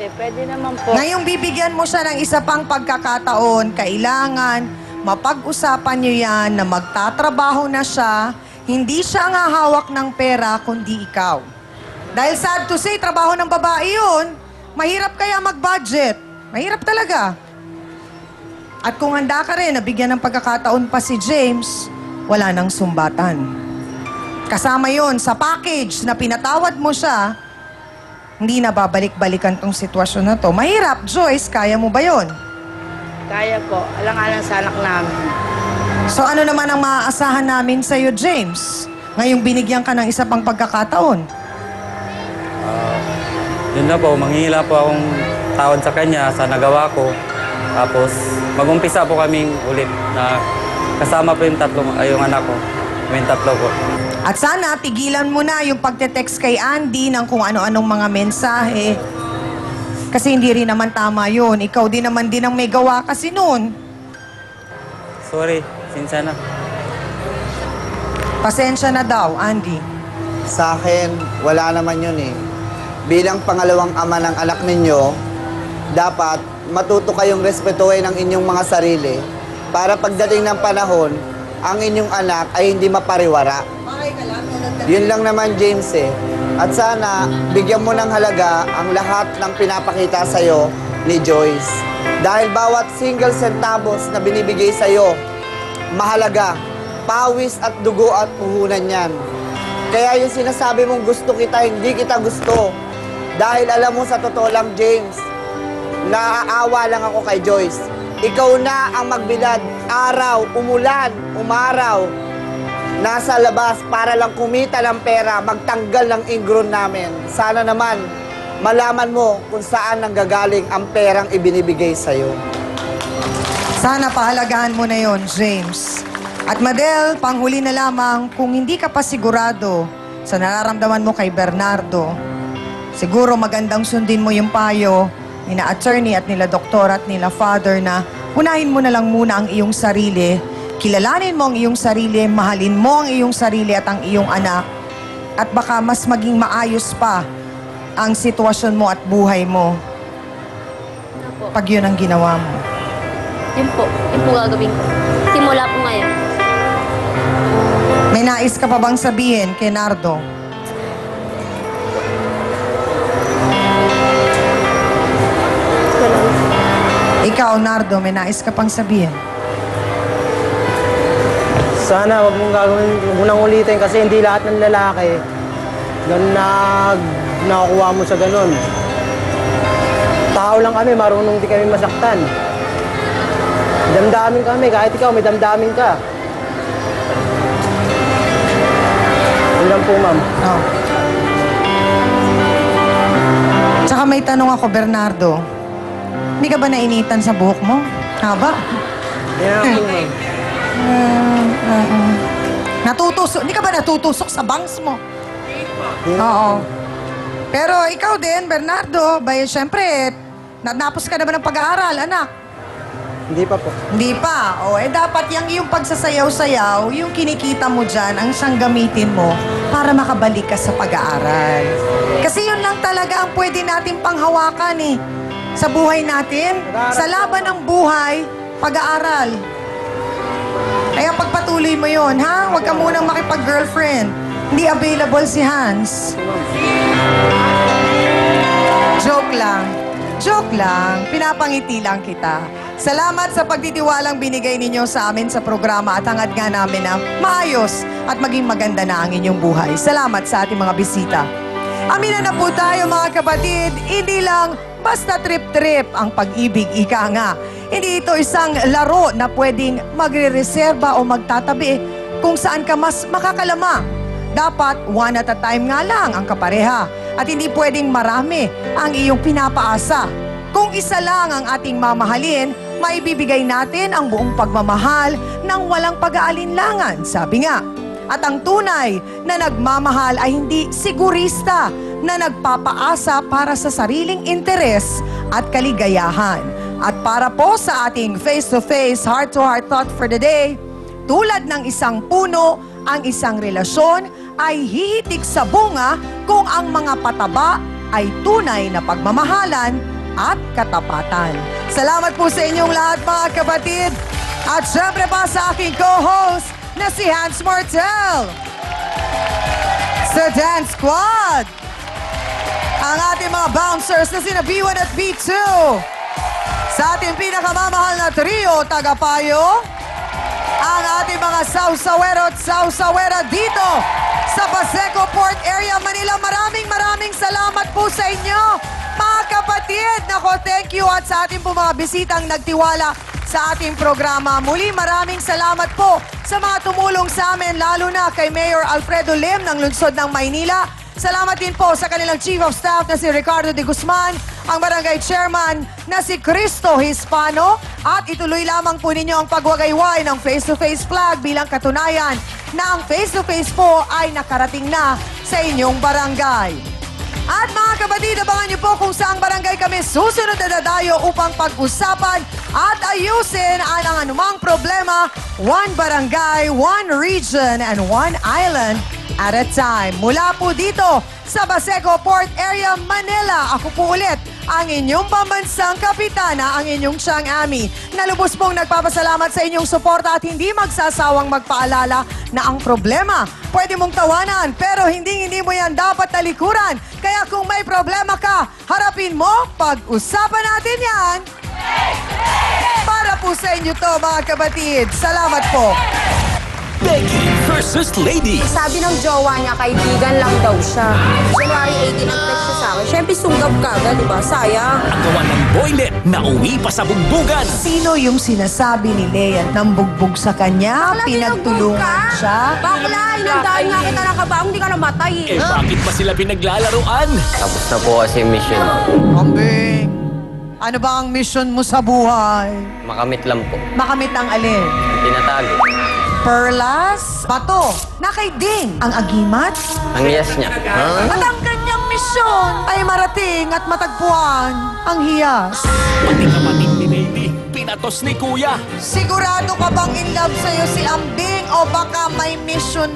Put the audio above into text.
pwede naman po. Ngayong bibigyan mo siya ng isa pang pagkakataon, kailangan mapag-usapan niyo yan na magtatrabaho na siya, hindi siya ang hahawak ng pera, kundi ikaw. Dahil sad to say, trabaho ng babae yun, mahirap kaya mag-budget. Mahirap talaga. At kung handa ka rin, nabigyan ng pagkakataon pa si James, wala nang sumbatan. Kasama yon sa package na pinatawad mo siya, hindi na babalik-balikan tong sitwasyon na to. Mahirap, Joyce, kaya mo ba yon? Kaya po. Alang-alang sa anak namin. So ano naman ang maaasahan namin sa'yo, James? Ngayong binigyan ka ng isa pang pagkakataon. Yun na po, manghihila po akong tawad sa kanya sa nagawa ko. Tapos mag-umpisa po kaming ulit na kasama po yung anak ko. Yung tatlo po. At sana tigilan mo na yung pagte-text kay Andy ng kung ano-anong mga mensahe. Kasi hindi rin naman tama yun. Ikaw din naman din ang may gawa kasi noon. Sorry, sinsa na. Pasensya na daw, Andy. Sa akin, wala naman yun eh. Bilang pangalawang ama ng anak ninyo, dapat matuto kayong respetuhin ang inyong mga sarili para pagdating ng panahon, ang inyong anak ay hindi mapariwara. Yun lang naman, James eh. At sana, bigyan mo ng halaga ang lahat ng pinapakita sa'yo ni Joyce. Dahil bawat single centavos na binibigay sa'yo, mahalaga. Pawis at dugo at puhunan yan. Kaya yung sinasabi mong gusto kita, hindi kita gusto. Dahil alam mo sa totoo lang, James, naaawa lang ako kay Joyce. Ikaw na ang magbilad, araw, umulan, umaraw, nasa labas para lang kumita ng pera, magtanggal ng ingron namin. Sana naman, malaman mo kung saan nanggagaling ang perang ibinibigay sa'yo. Sana pahalagahan mo na yon, James. At Madel, panghuli na lamang, kung hindi ka pa sigurado sa nararamdaman mo kay Bernardo, siguro magandang sundin mo yung payo nila attorney at nila doktor at nila father na unahin mo na lang muna ang iyong sarili, kilalanin mo ang iyong sarili, mahalin mo ang iyong sarili at ang iyong anak, at baka mas maging maayos pa ang sitwasyon mo at buhay mo pag yun ang ginawa mo. Yun po gagawin ko. Simula po ngayon. May nais ka pa bang sabihin kay Nardo? Ikaw, Nardo, may nais ka pang sabihin? Sana wag mong gagawin, wag mo nang ulitin kasi hindi lahat ng lalaki nakukuha mo sa ganun. Tao lang kami, marunong di kami masaktan. Damdamin kami, kahit ikaw may damdamin ka. Yun lang po, ma'am. Oh. Tsaka may tanong ako, Bernardo. Hindi ka ba nainitan sa buhok mo? Haba? Yan po, ma'am. Natutusok? Hindi ka ba natutusok sa bangs mo? Oo. Pero ikaw din, Bernardo, syempre, natapos ka naman ng pag-aaral, anak. Hindi pa po. Hindi pa. O, dapat yung pagsasayaw-sayaw, yung kinikita mo dyan, ang siyang gamitin mo para makabalik ka sa pag-aaral. Kasi yun lang talaga ang pwede natin panghawakan eh. Sa buhay natin, sa laban ng buhay, pag-aaral. Kaya pagpatuloy mo yun, ha? Huwag ka munang makipag-girlfriend. Hindi available si Hans. Joke lang. Joke lang. Pinapangiti lang kita. Salamat sa pagtitiwalang binigay ninyo sa amin sa programa at hangad nga namin na maayos at maging maganda na ang inyong buhay. Salamat sa ating mga bisita. Amina na po tayo mga kapatid, hindi lang basta trip-trip ang pag-ibig, ika nga. Hindi ito isang laro na pwedeng magre-reserba o magtatabi kung saan ka mas makakalamang. Dapat one at a time nga lang ang kapareha at hindi pwedeng marami ang iyong pinapaasa. Kung isa lang ang ating mamahalin, maibibigay natin ang buong pagmamahal ng walang pag-aalinlangan, sabi nga. At ang tunay na nagmamahal ay hindi sigurista na nagpapaasa para sa sariling interes at kaligayahan. At para po sa ating face-to-face, heart-to-heart thought for the day, tulad ng isang puno, ang isang relasyon ay hihitik sa bunga kung ang mga pataba ay tunay na pagmamahalan at katapatan. Salamat po sa inyong lahat mga kapatid. At syempre pa sa aking co-host na si Hans Martel. Sa Dance Squad, ang ating mga bouncers na sina B1 at B2. Sa ating pinakamamahal na trio, tagapayo, ang ating mga sausawero at sausawera dito sa Paseco Port Area, Manila. Maraming salamat po sa inyo, mga kapatid. Nako, thank you. At sa ating po mga bisitang nagtiwala sa ating programa. Muli, maraming salamat po sa mga tumulong sa amin, lalo na kay Mayor Alfredo Lim ng Lungsod ng Maynila. Salamat din po sa kanilang Chief of Staff na si Ricardo de Guzman, ang Barangay Chairman na si Cristo Hispano, at ituloy lamang po ninyo ang pagwagayway ng face-to-face flag bilang katunayan na ang face-to-face po ay nakarating na sa inyong barangay. At mga kapatid, abangan niyo po kung saang barangay kami susunod na dadayo upang pag-usapan at ayusin ang anumang problema. One barangay, one region, and one island at a time. Mula po dito sa Paseco Port Area, Manila, ako po ulit ang inyong pambansang kapitana, ang inyong Chang Ami, na lubos pong nagpapasalamat sa inyong suporta at hindi magsasawang magpaalala na ang problema pwede mong tawanan, pero hindi mo yan dapat talikuran. Kaya kung may problema ka, harapin mo, pag-usapan natin yan. Para po sa inyo to, mga kapatid. Salamat po. Becky versus Lady. Sabi ng jowa niya, kaibigan lang daw siya. January 18, nag-text siya sa akin. Siyempre, sunggab ka, di ba? Sayang. Ang gawa ng boylet na uwi pa sa bugbugan. Sino yung sinasabi ni Lea ng bugbog sa kanya? Bakla, Pinagtulungan binugbog ka? siya? Bakla, inandaan nga kita ng kabaong, hindi ka namatay eh. Bakit pa sila pinaglalaruan? Tapos na po kasi mission. Kambing, ano ba ang mission mo sa buhay? Makamit lang po. Makamit ang alin? Ang tinatago. Perlas, bato, na kay Ding, ang agimat. Ang yes niya. At ang kanyang misyon ay marating at matagpuan ang hiyas. Pati kapatid ni Lady, pinatos ni Kuya. Sigurado ka bang in love sa'yo si Ambing o baka may mission